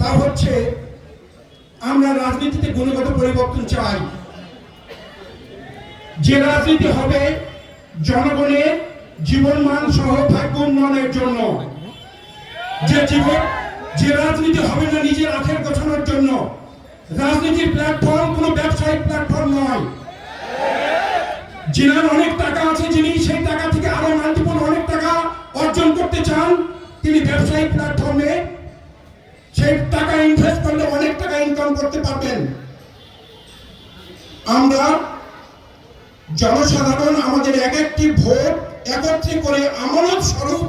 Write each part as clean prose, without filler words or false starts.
তা হচ্ছে আমরা রাজনীতিতে গুণগত পরিবর্তন চাই। যে রাজনীতি হবে জনগণের জীবনমান সহ ভাগ্য উন্নয়নের জন্য, যে রাজনীতি হবে না নিজের আখের গোছানোর জন্য। রাজনীতির প্ল্যাটফর্ম কোনো ব্যবসায়িক প্ল্যাটফর্ম নয়। যিনার অনেক টাকা আছে, যিনি সেই টাকা থেকে আরো মাল্টিপল অনেক টাকা অর্জন করতে চান, তিনি ব্যবসায়িক প্ল্যাটফর্মে সেই টাকা ইনভেস্ট করলে অনেক টাকা ইনকাম করতে পারবেন। আমরা জনসাধারণ আমাদের এক একটি ভোট একত্রে করে আমানত স্বরূপ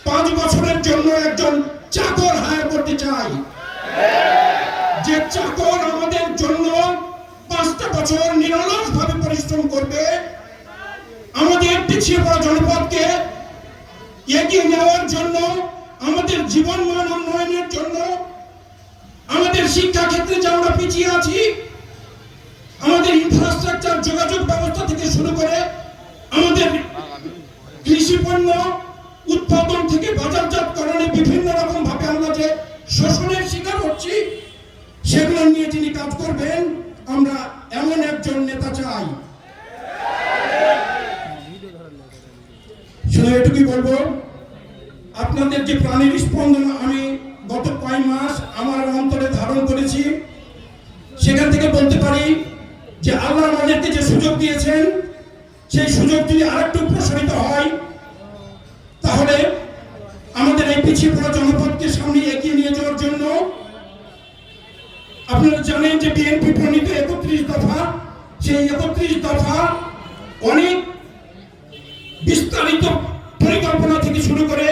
5 বছরের জন্য একজন চাকর হায়ার করতে চাই, যে চাকর আমাদের জন্য 5টা বছর নিরলসভাবে পরিশ্রম করবে, আমাদের পিছিয়ে পড়া জনপদকে এগিয়ে নেওয়ার জন্য, আমাদের জীবনমান উন্নয়নের জন্য, আমাদের শিক্ষা ক্ষেত্রে যে আমরা পিছিয়ে আছি, আমাদের ইনফ্রাস্ট্রাকচার যোগাযোগ ব্যবস্থা থেকে শুরু করে আমাদের কৃষি পণ্য উৎপাদন থেকে বাজারজাতকরণে বিভিন্ন রকম ভাবে আমরা যে শোষণের শিকার হচ্ছি, সেগুলো নিয়ে যিনি কাজ করবেন, আমরা এমন একজন নেতা চাই। শুধু এটুকুই বলবো, আপনাদের যে প্রাণের স্পন্দন আমি গত কয়েক মাস আমার অন্তরে ধারণ করেছি, সেখান থেকে বলতে পারি যে আল্লাহ আমাদেরকে যে সুযোগ দিয়েছেন, সেই সুযোগ যদি আরেকটু প্রসারিত হয়, তাহলে আমাদের এই পিছিয়ে পড়া জনপদকে সামনে এগিয়ে নিয়ে যাওয়ার জন্য আপনারা জানেন যে বিএনপি প্রণীত 31 দফা, সেই 31 দফা অনেক বিস্তারিত পরিকল্পনা থেকে শুরু করে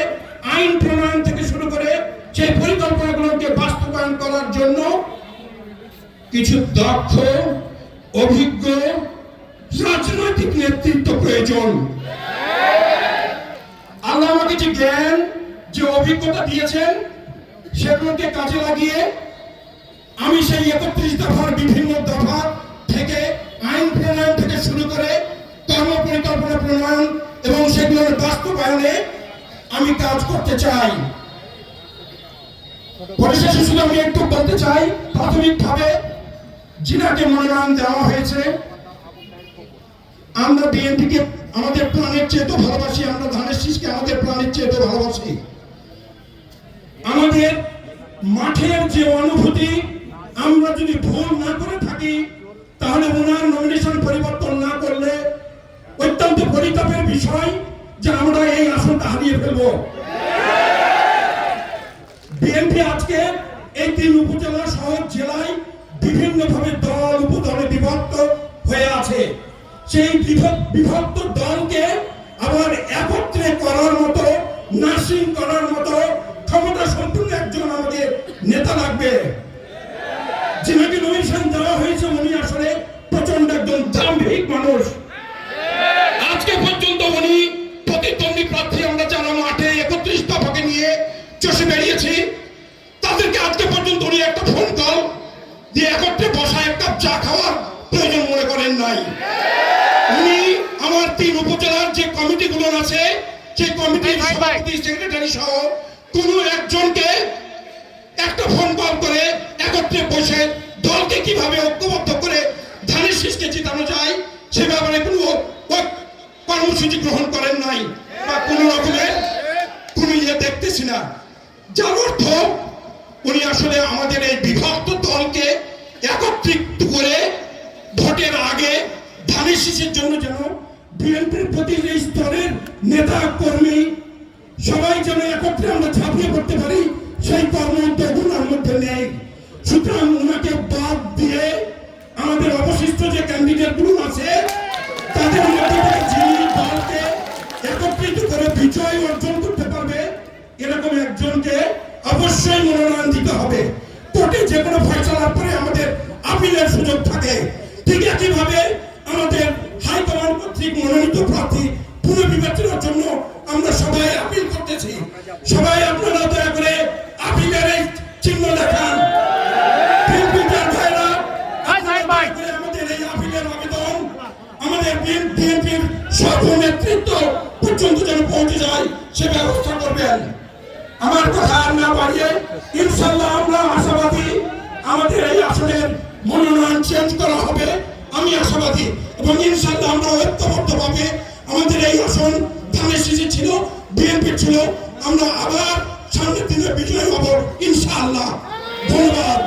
আইন প্রণয়ন থেকে শুরু করে সেই পরিকল্পনাগুলোকে বাস্তবায়ন করার জন্য কিছু দক্ষ অভিজ্ঞ রাজনৈতিক নেতৃত্ব প্রয়োজন। আল্লাহ আমাকে যে জ্ঞান যে অভিজ্ঞতা দিয়েছেন, সেগুলোকে কাজে লাগিয়ে আমি সেই 31 দফার বিভিন্ন দফা থেকে আইন প্রণয়ন থেকে শুরু করে কর্ম পরিকল্পনা প্রণয়ন এবং সেগুলোর বাস্তবায়নে আমি কাজ করতে চাই। পরিশেষে শুধু আমি একটু বলতে চাই, প্রাথমিকভাবে যিনাকে মনোনয়ন দেওয়া হয়েছে, আমরা বিএনপিকে আমাদের প্রাণের চেয়ে তো ভালোবাসি, আমরা ধানের শীষকে আমাদের প্রাণের চেয়ে তো ভালোবাসি। আমাদের মাঠের যে অনুভূতি, আমরা যদি ভুল না করে থাকি, তাহলে ওনার নমিনেশন পরিবর্তন না করলে অত্যন্ত পরিতাপের বিষয় যে আমরা এই আসনটা হারিয়ে ফেলব। বিএনপি আজকে এই 3 উপজেলা সহ জেলায় বিভিন্নভাবে দল উপদলে বিভক্ত হয়ে আছে। সেই বিভক্ত দলকে আবার একত্রে করার মতো, নার্সিং করার মতো ক্ষমতা সম্পূর্ণ একজন আমাদের নেতা লাগবে। যিনাকে নমিনেশন দেওয়া হয়েছে, উনি আসলে প্রচন্ড একজন দাম্ভিক মানুষ। আজকে পর্যন্ত উনি প্রতিদ্বন্দ্বী প্রার্থী আমরা যারা মাঠে 31 দফাকে নিয়ে চষে বেরিয়েছি, তাদেরকে আজকে পর্যন্ত উনি একটা ফোন কল দিয়ে একত্রে বসা এক কাপ চা খাওয়ার প্রয়োজন মনে করেন নাই। উনি আমার 3 উপজেলার যে কমিটিগুলো আছে, সেই কমিটির সভাপতি, সেক্রেটারি সহ কোনো একজনকে একটা ফোন কল করে একত্রে বসে দলকে কিভাবে ঐক্যবদ্ধ করে ধানের শীষকে জিতানো যায় সে ব্যাপারে কোনো কর্মসূচি গ্রহণ করেন নাই, বা কোনো রকমের কোনো দেখতেছি না। যার অর্থ উনি আসলে আমাদের এই বিভক্ত দলকে একত্রিত করে ভোটের আগে ধানের শীষের জন্য যেন বিএনপির প্রতিটি স্তরের নেতা কর্মী সবাই যেন একত্রে আমরা ঝাঁপিয়ে পড়তে পারি, সেই কর্ম উদ্যোগ ওনার মধ্যে নেই। সুতরাং ওনাকে বাদ দিয়ে আমাদের অবশিষ্ট যে ক্যান্ডিডেট গুলো আছে, তাদের মধ্যে থেকে যিনি দলকে একত্রিত করে বিজয় অর্জন করতে পারবে, এরকম একজনকে অবশ্যই মনোনয়ন দিতে হবে। কোর্টে যে কোনো ফয়সালার পরে আমাদের আপিলের সুযোগ থাকে। ঠিক একইভাবে আমাদের হাইকমান্ড কর্তৃক মনোনীত প্রার্থী পুনর্বিবেচনার জন্য আমরা সবাই আপিল করতেছি। সবাই আপনারা দয়া করে আপিলের এই চিহ্ন দেখান। আমাদের এই আপিলের আবেদন আমাদের বিএনপির সর্বনেতৃত্ব পর্যন্ত যেন পৌঁছে যায়, সে ব্যবস্থা করবেন। আমার কথা আর না বাড়িয়ে ইনশাআল্লাহ আমরা আশাবাদী এবং ইনশাআল্লাহ আমরা ঐক্যবদ্ধভাবে আমাদের এই আসন ধানের শীষে ছিল, বিএনপি ছিল, আমরা আবার সামনের দিনে বিজয় হব ইনশাআল্লাহ। ধন্যবাদ।